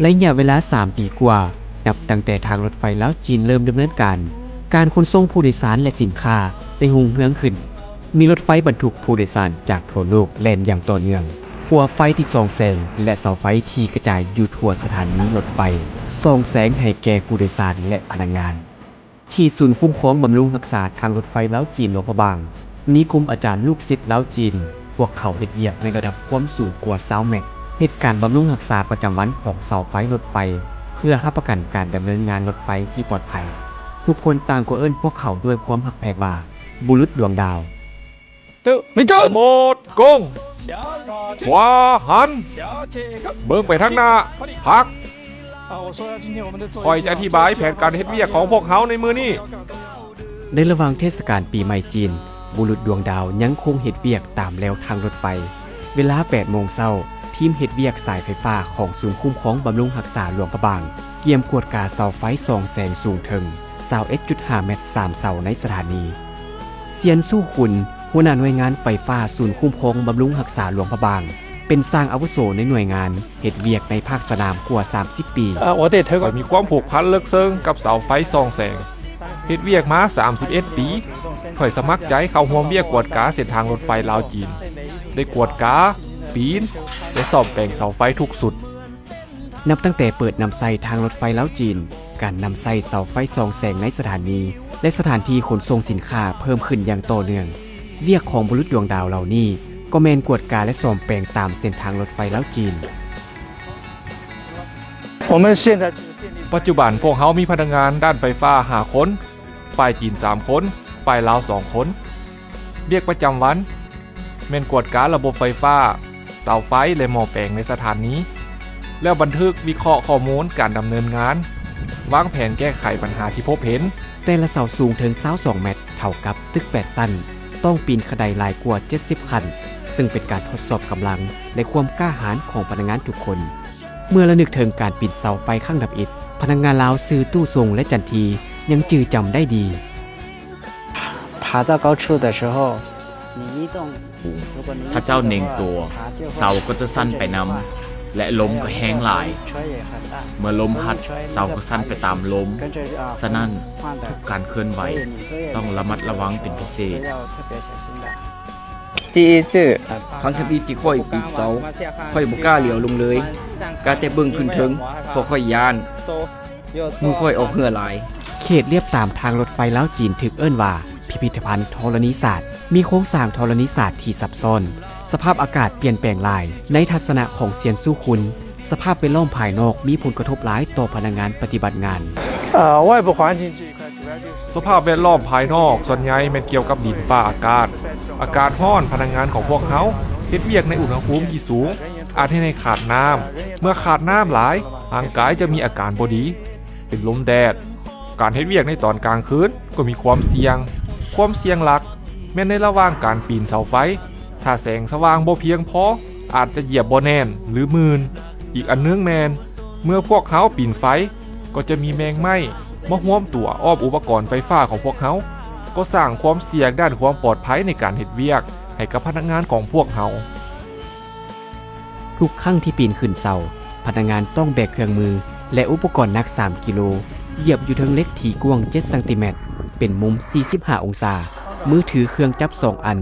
ระยะเวลา3 ปีกว่านับตั้งแต่ทางรถไฟลาวจีนเริ่มดำเนินการขนส่งผู้โดยสารและสินค้าได้รุ่งเรืองขึ้นมีรถไฟบรรทุกผู้โดยสารจากทั่วโลกแล่นอย่างต่อเนื่องขั้วไฟที่ส่องแสงและเสาไฟที่กระจายอยู่ทั่วสถานีรถไฟส่องแสงให้แก่ผู้โดยสารและพนักงานที่ศูนย์คุ้มครองบำรุงรักษาทางรถไฟลาวจีนหลวงพระบางมีกลุ่มอาจารย์ลูกศิษย์ลาวจีนพวกเขาเฮ็ดเวียกในระดับความสูงกว่า20 เมตรเหตุการณ์บำรุงรักษาประจำวันของเสาไฟรถไฟเพื่อรับประกันการดำเนินงานรถไฟที่ปลอดภัยทุกคนต่างก็เอิ้นพวกเขาด้วยความหักแพงว่าบุรุษดวงดาวไม่เจอหมดกงขวาหันเบิ่งไปทางหน้าพักคอยจะอธิบายแผนการเฮ็ดเวียกของพวกเขาในมือนี้ในระหว่างเทศกาลปีใหม่จีนบุรุษดวงดาวยังคงเฮ็ดเวียกตามแนวทางรถไฟเวลา 8 โมงเช้าทีมเฮ็ดเวียกสายไฟฟ้าของศูนย์คุ้มครองบำรุงรักษาหลวงพระบางเกี่ยมกวดกาเสาไฟส่องแสงสูงถึง21.5 เมตร3 เสาในสถานีเซียนสู้คุณหัวหน้าหน่วยงานไฟฟ้าศูนย์คุ้มครองบำรุงรักษาหลวงพระบางเป็นสร้างอาวุโสในหน่วยงานเฮ็ดเวียกในภาคสนามกว่า30 ปีข้อยมีความผูกพันลึกซึ้งกับเสาไฟส่องแสงเฮ็ดเวียกมา31 ปีข่อยสมัครใจเข้าร่วมเวียกกวดกาเส้นทางรถไฟลาวจีนได้กวดกาปีนและซ่อมแปลงเสาไฟทุกสุดนับตั้งแต่เปิดนำไส้ทางรถไฟลาวจีนการนำไส้เสาไฟส่องแสงในสถานีและสถานที่ขนส่งสินค้าเพิ่มขึ้นอย่างต่อเนื่องเวียกของบุรุษดวงดาวเหล่านี้ก็แม่นกวดกาและซ่อมแปลงตามเส้นทางรถไฟลาวจีนปัจจุบันพวกเขามีพนักงานด้านไฟฟ้า5 คนฝ่ายจีน3 คนฝ่ายลาว2 คนเรียกประจำวันแม่นกวดการระบบไฟฟ้าเสาไฟและหม้อแปลงในสถานีแล้วบันทึกวิเคราะห์ข้อมูลการดำเนินงานวางแผนแก้ไขปัญหาที่พบเห็นแต่ละเสาสูงถึง22 เมตรเท่ากับตึก8 ชั้นต้องปีนบันไดหลายกว่า70 ขั้นซึ่งเป็นการทดสอบกำลังและความกล้าหาญของพนักงานทุกคนเมื่อระลึกถึงการปีนเสาไฟข้างดับอิฐพนักงานลาวซื้อตู้ทรงและจันทียังจื่อจำได้ดี爬到高处的时候你一动ถ้าเจ้าเน่งตัวเสาก็จะสั้นไปนำและลมก็แห้งหลายเมื่อลมพัดเสาก็สั้นไปตามลมฉะนั้นทุกการเคลื่อนไหวต้องระมัดระวังเป็นพิเศษ第一次ครั้งที่ค่อยปีนเสาค่อยบ่กล้าเหลียวลงเลยกล้าแต่เบิ่งขึ้นถึงเพราะค่อยย่านมือค่อยออกเหื่อหลายเขตเรียบตามทางรถไฟลาวจีนถึกเอิ้นว่าพิพิธภัณฑ์ธรณีศาสตร์มีโครงสร้างธรณีศาสตร์ที่ซับซ้อนสภาพอากาศเปลี่ยนแปลงหลายในทัศนะของเซียนสู้คุณสภาพแวดล้อมภายนอกมีผลกระทบหลายต่อพนักงานปฏิบัติงานสภาพแวดล้อมภายนอกส่วนใหญ่แม่นเกี่ยวกับดินฟ้าอากาศร้อนพนักงานของพวกเขาเฮ็ดเวียกในอุณหภูมิที่สูงอาจให้ในขาดน้ำเมื่อขาดน้ำหลายร่างกายจะมีอาการบ่ดีเป็นลมแดดการเฮ็ดเวียกในตอนกลางคืนก็มีความเสี่ยงหลักแม้ในระหว่างการปีนเสาไฟถ้าแสงสว่างบ่เพียงพออาจจะเหยียบบ่แน่นหรือมืนอีกอันนึงแมนเมื่อพวกเขาปีนไฟก็จะมีแมงไหม้มาห้วมตัวอ้อมอุปกรณ์ไฟฟ้าของพวกเขาก็สร้างความเสี่ยงด้านความปลอดภัยในการเฮ็ดเวียกให้กับพนักงานของพวกเขาทุกครั้งที่ปีนขึ้นเสาพนักงานต้องแบกเครื่องมือและอุปกรณ์หนัก3 กิโลเหยียบอยู่เทิงเหล็กที่กว้าง7 เซนติเมตรเป็นมุม45 องศามือถือเครื่องจับ2 อัน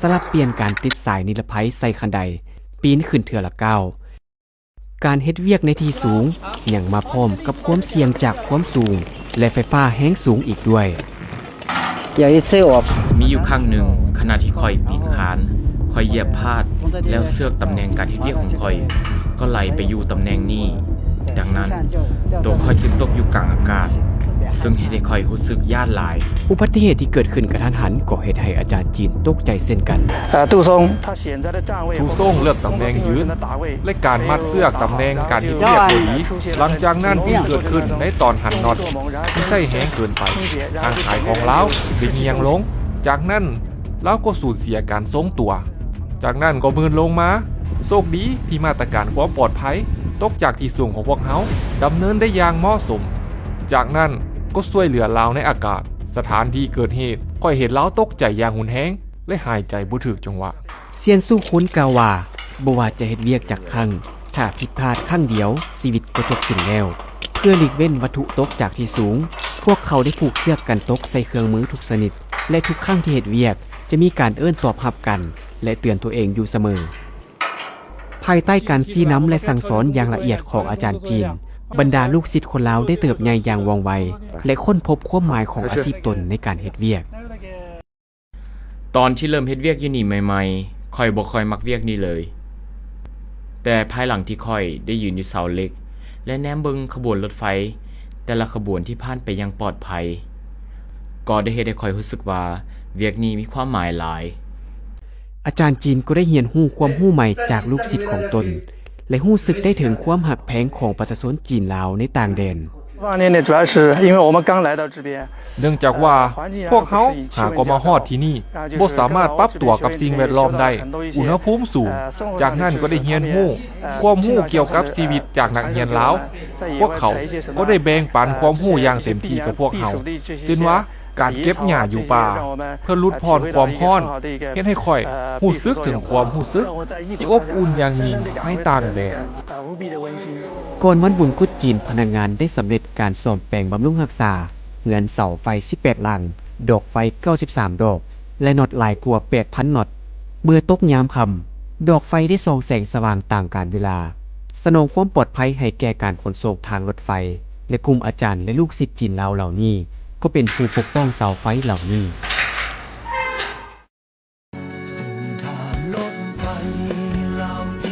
สลับเปลี่ยนการติดสายนิรภัยใส่คันไดปีนขึ้นเทื่อละก้าวการเฮ็ดเวียกในที่สูงยังมาพร้อมกับความเสี่ยงจากความสูงและไฟฟ้าแห้งสูงอีกด้วยมีอยู่ครั้งหนึ่งขณะที่ค่อยปีนคานค่อยเหยียบพลาดแล้วเสือกตำแหน่งการเฮ็ดเวียกของค่อยก็ไหลไปอยู่ตำแหน่งนี้ดังนั้นตัวค่อยจึงตกอยู่กลางอากาศซึ่งเฮ็ดให้ค่อยรู้สึกย่านหลายอุบัติเหตุที่เกิดขึ้นกระทันหันก็เฮ็ดให้อาจารย์จีนตกใจเช่นกันทูซ่งเลือกตำแหน่งยืนและการมัดเสือกตำแหน่งการเฮ็ดเวียกตัวนี้หลังจากนั้นที่เกิดขึ้นในตอนหันน็อตที่ใส่แห้งเกินไปทางขายของเราได้เงียงลงจากนั้นเราก็สูญเสียการทรงตัวจากนั้นก็มืนลงมาโชคดีที่มาตรการความปลอดภัยตกจากที่สูงของพวกเขาดำเนินได้อย่างเหมาะสมจากนั้นก็ช่วยเหลือเราในอากาศสถานที่เกิดเหตุค่อยเห็นเราตกใจอย่างหุนแฮงและหายใจบ่ถึกจังหวะเซียนสู้คุ้นกล่าวว่าบ่ว่าจะเฮ็ดเวียกจากครั้ง ถ้าผิดพลาดครั้งเดียวชีวิตก็จบสิ้นแล้ว เพื่อหลีกเว้นวัตถุตกจากที่สูง พวกเขาได้ผูกเสือกกันตกใส่เครื่องมือทุกชนิดและทุกครั้งที่เหตุเวียกจะมีการเอื้อนตอบรับกัน และเตือนตัวเองอยู่เสมอ ภายใต้การชี้นำและสั่งสอนอย่างละเอียดของอาจารย์จีน บรรดาลูกศิษย์คนลาวได้เติบใหญ่อย่างว่องไว และค้นพบความหมายของอาชีพตนในการเฮ็ดเวียก ตอนที่เริ่มเฮ็ดเวียกอยู่นี่ใหม่ๆค่อยบ่ค่อยมักเวียกนี้เลย แต่ภายหลังที่ค่อยได้ยืนอยู่เสาเหล็ก และแนมเบิงขบวนรถไฟ แต่ละขบวนที่ผ่านไปอยังปลอดภัย ก็ได้เฮ็ดให้ค่อยรู้สึกว่าเวียกนี้มีความหมายหลาย อาจารย์จีนก็ได้เรียนรู้ความรู้ใหม่จากลูกศิษย์ของตน และรู้สึกได้ถึงความหักแพงของประชาชนจีนลาวในต่างแดน 2年内主要是因为我们刚来到这边， เนื่องจากว่าพวกเขาหากก็มาฮอดที่นี่บ่สามารถปรับตัวกับสิ่งแวดล้อมได้ อุณหภูมิสูง จากนั้นก็ได้เรียนรู้ความรู้เกี่ยวกับชีวิตจากนักเรียนลาว พวกเขาก็ได้แบ่งปันความรู้อย่างเต็มที่กับพวกเขาซึ่งว่าการเก็บหญ้าอยู่ป่า เพื่อลดพรความร้อนเฮ็ดให้ค่อยรู้สึกถึงความรู้สึกที่อบอุ่นอย่างยิ่งในต่างแดน ก่อนวันบุญกุดจีนพนักงานได้สำเร็จการซ่อมแปลงบำรุงรักษาเงินเสาไฟ 18 หลัง ดอกไฟ 93 ดอก และน็อตหลายกว่า 8,000 น็อต เมื่อตกยามค่ำดอกไฟได้ส่องแสงสว่างต่างกาลเวลา สนองความปลอดภัยให้แก่การขนส่งทางรถไฟ และกลุ่มอาจารย์และลูกศิษย์จีนลาวเหล่านี้ ก็เป็นผู้ปกป้องเสาไฟเหล่านี้ ทางรถไฟเราที่